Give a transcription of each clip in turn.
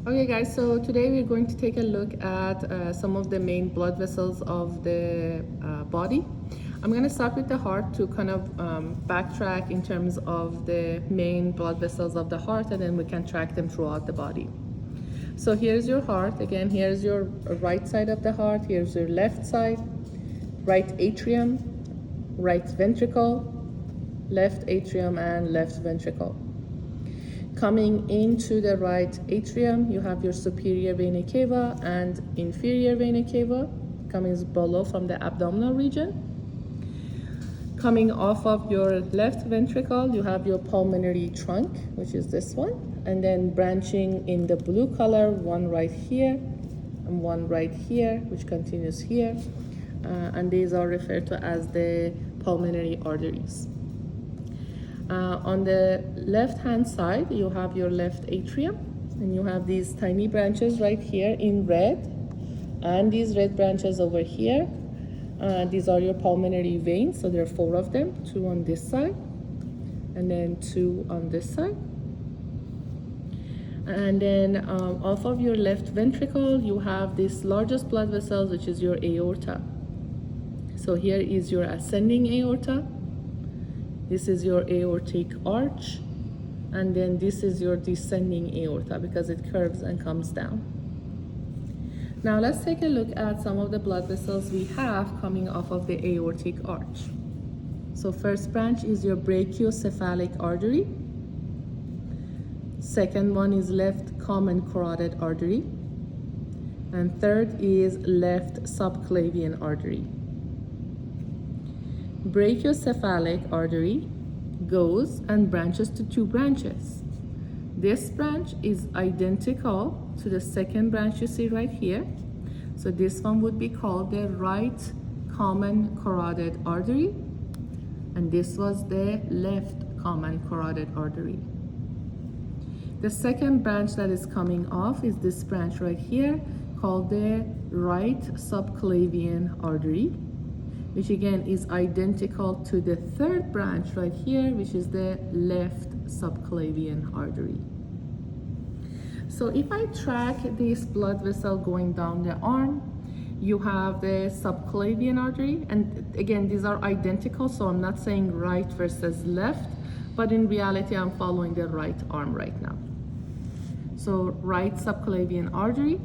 Okay guys, so today we're going to take a look at some of the main blood vessels of the body. I'm going to start with the heart to kind of backtrack in terms of the main blood vessels of the heart, and then we can track them throughout the body. So here's your heart. Again, here's your right side of the heart, here's your left side, right atrium, right ventricle, left atrium, and left ventricle. Coming into the right atrium, you have your superior vena cava and inferior vena cava, coming below from the abdominal region. Coming off of your left ventricle, you have your pulmonary trunk, which is this one, and then branching in the blue color, one right here and one right here, which continues here, and these are referred to as the pulmonary arteries. On the left hand side, you have your left atrium, and you have these tiny branches right here in red, and these red branches over here. These are your pulmonary veins, so there are 4 of them, 2 on this side and then 2 on this side. And then off of your left ventricle, you have this largest blood vessel, which is your aorta. So here is your ascending aorta. This is your aortic arch, and then this is your descending aorta because it curves and comes down. Now let's take a look at some of the blood vessels we have coming off of the aortic arch. So first branch is your brachiocephalic artery. Second one is left common carotid artery. And third is left subclavian artery. Brachiocephalic artery goes and branches to 2 branches. This branch is identical to the second branch you see right here. So this one would be called the right common carotid artery, and this was the left common carotid artery. The second branch that is coming off is this branch right here called the right subclavian artery, which again is identical to the third branch right here, which is the left subclavian artery. So if I track this blood vessel going down the arm, you have the subclavian artery, and again these are identical, so I'm not saying right versus left, but in reality I'm following the right arm right now. So right subclavian artery.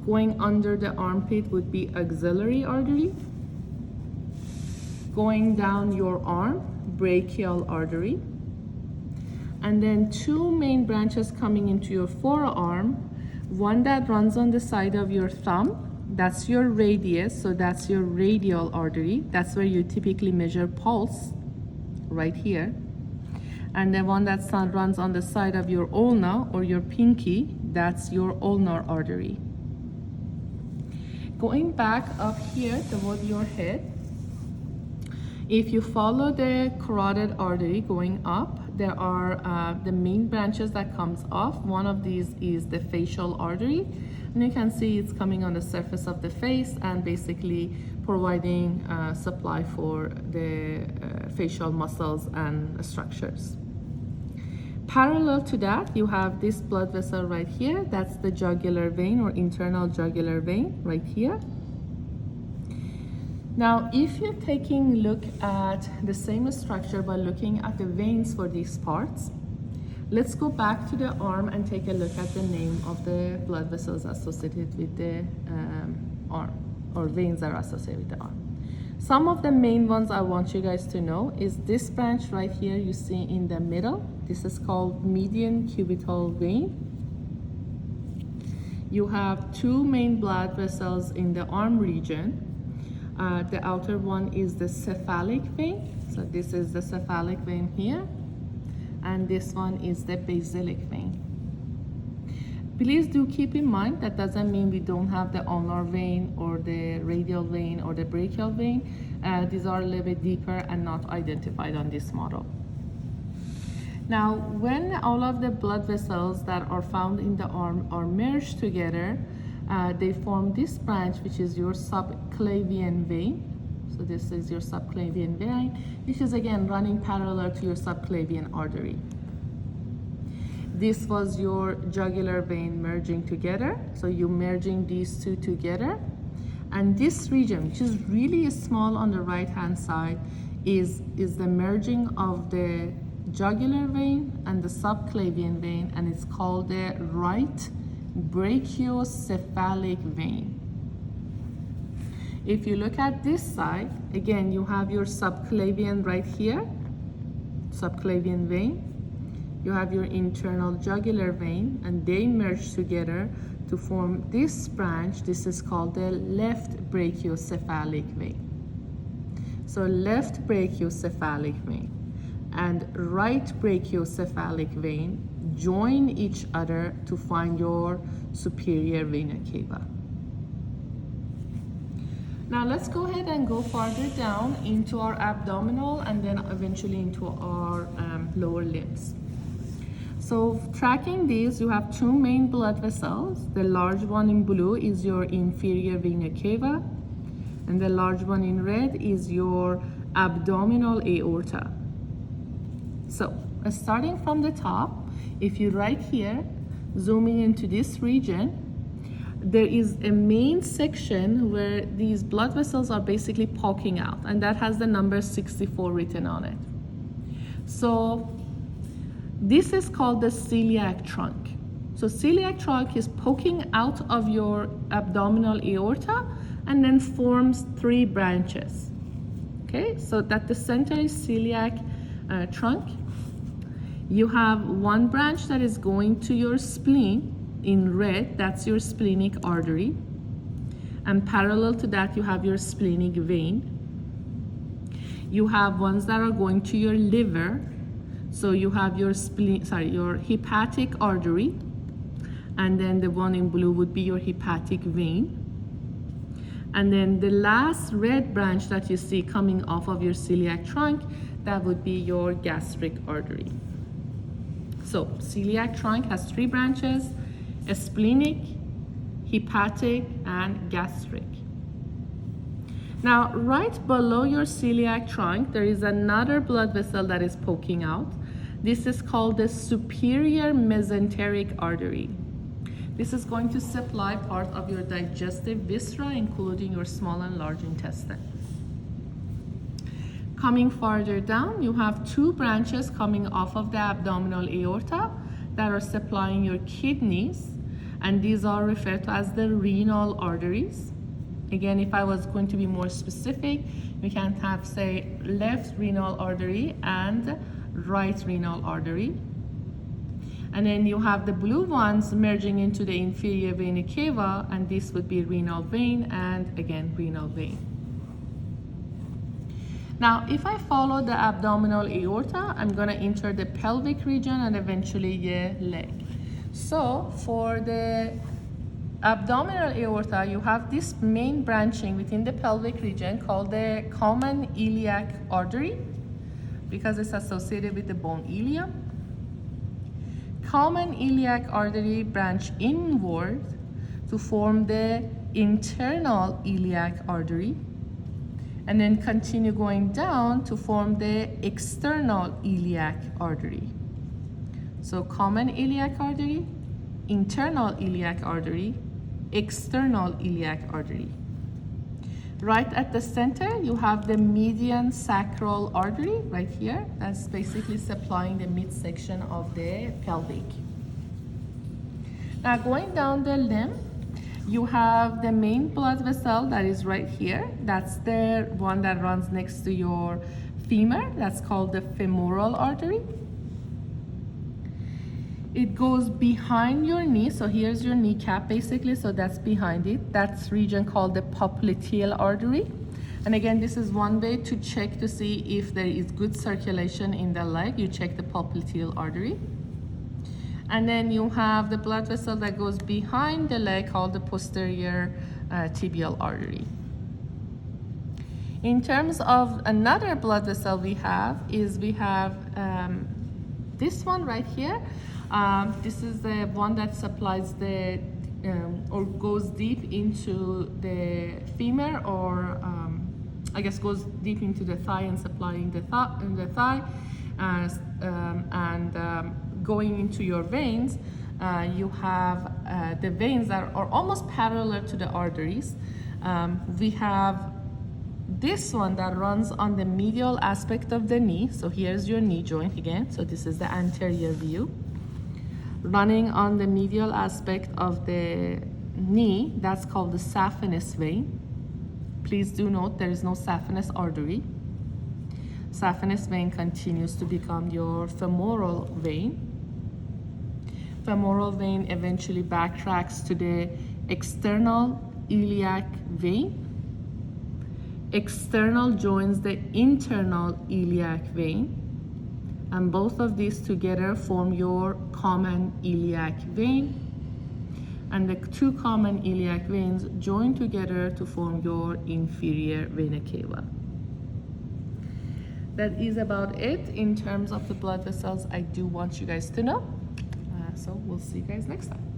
Going under the armpit would be axillary artery. Going down your arm, brachial artery. And then 2 main branches coming into your forearm. One that runs on the side of your thumb, that's your radius, so that's your radial artery. That's where you typically measure pulse, right here. And the one that runs on the side of your ulna or your pinky, that's your ulnar artery. Going back up here toward your head, if you follow the carotid artery going up, there are the main branches that comes off. One of these is the facial artery, and you can see it's coming on the surface of the face and basically providing supply for the facial muscles and structures. Parallel to that, you have this blood vessel right here. That's the jugular vein or internal jugular vein right here. Now, if you're taking a look at the same structure by looking at the veins for these parts, let's go back to the arm and take a look at the name of the blood vessels associated with the arm, or veins that are associated with the arm. Some of the main ones I want you guys to know is this branch right here you see in the middle. This is called median cubital vein. You have 2 main blood vessels in the arm region. The outer one is the cephalic vein. So this is the cephalic vein here. And this one is the basilic vein. Please do keep in mind that doesn't mean we don't have the ulnar vein or the radial vein or the brachial vein. These are a little bit deeper and not identified on this model. Now, when all of the blood vessels that are found in the arm are merged together, they form this branch, which is your subclavian vein. So this is your subclavian vein, which is again running parallel to your subclavian artery. this was your jugular vein merging together. So you're merging these two together. And this region, which is really small on the right-hand side, is the merging of the jugular vein and the subclavian vein, and it's called the right brachiocephalic vein. If you look at this side, again, you have your subclavian right here, subclavian vein. You have your internal jugular vein, and they merge together to form this branch. This is called the left brachiocephalic vein. So left brachiocephalic vein and right brachiocephalic vein join each other to find your superior vena cava. Now let's go ahead and go farther down into our abdominal and then eventually into our lower limbs. So tracking these, you have two main blood vessels. The large one in blue is your inferior vena cava, and the large one in red is your abdominal aorta. So starting from the top, if you right here, zooming into this region, there is a main section where these blood vessels are basically poking out, and that has the number 64 written on it. So this is called the celiac trunk. So celiac trunk is poking out of your abdominal aorta and then forms three branches. Okay, so that the center is celiac trunk. You have one branch that is going to your spleen in red, that's your splenic artery. And parallel to that, you have your splenic vein. You have ones that are going to your liver. So you have your your hepatic artery, and then the one in blue would be your hepatic vein. And then the last red branch that you see coming off of your celiac trunk, that would be your gastric artery. So celiac trunk has three branches: a splenic, hepatic, and gastric. Now, right below your celiac trunk, there is another blood vessel that is poking out. This is called the superior mesenteric artery. This is going to supply part of your digestive viscera, including your small and large intestine. Coming farther down, you have two branches coming off of the abdominal aorta that are supplying your kidneys, and these are referred to as the renal arteries. Again, if I was going to be more specific, we can have, say, left renal artery and right renal artery. And then you have the blue ones merging into the inferior vena cava, and this would be renal vein and again renal vein. Now, if I follow the abdominal aorta, I'm gonna enter the pelvic region and eventually the leg. So for the abdominal aorta, you have this main branching within the pelvic region called the common iliac artery, because it's associated with the bone ilium. Common iliac artery branch inward to form the internal iliac artery, and then continue going down to form the external iliac artery. So common iliac artery, internal iliac artery, external iliac artery. Right at the center, you have the median sacral artery right here. That's basically supplying the midsection of the pelvic. Now going down the limb, you have the main blood vessel that is right here. That's the one that runs next to your femur. That's called the femoral artery. It goes behind your knee, so here's your kneecap basically, so that's behind it. That's region called the popliteal artery. And again, this is one way to check to see if there is good circulation in the leg. You check the popliteal artery. And then you have the blood vessel that goes behind the leg called the posterior tibial artery. In terms of another blood vessel we have this one right here. This is the one that supplies the or goes deep into the femur, or I guess goes deep into the thigh and supplying the thigh. going into your veins, you have the veins that are almost parallel to the arteries. We have this one that runs on the medial aspect of the knee. So here's your knee joint again. So this is the anterior view. Running on the medial aspect of the knee, that's called the saphenous vein. Please do note there is no saphenous artery. Saphenous vein continues to become your femoral vein. Femoral vein eventually backtracks to the external iliac vein. External joins the internal iliac vein, and both of these together form your common iliac vein, and the two common iliac veins join together to form your inferior vena cava. That is about it in terms of the blood vessels I do want you guys to know. So we'll see you guys next time.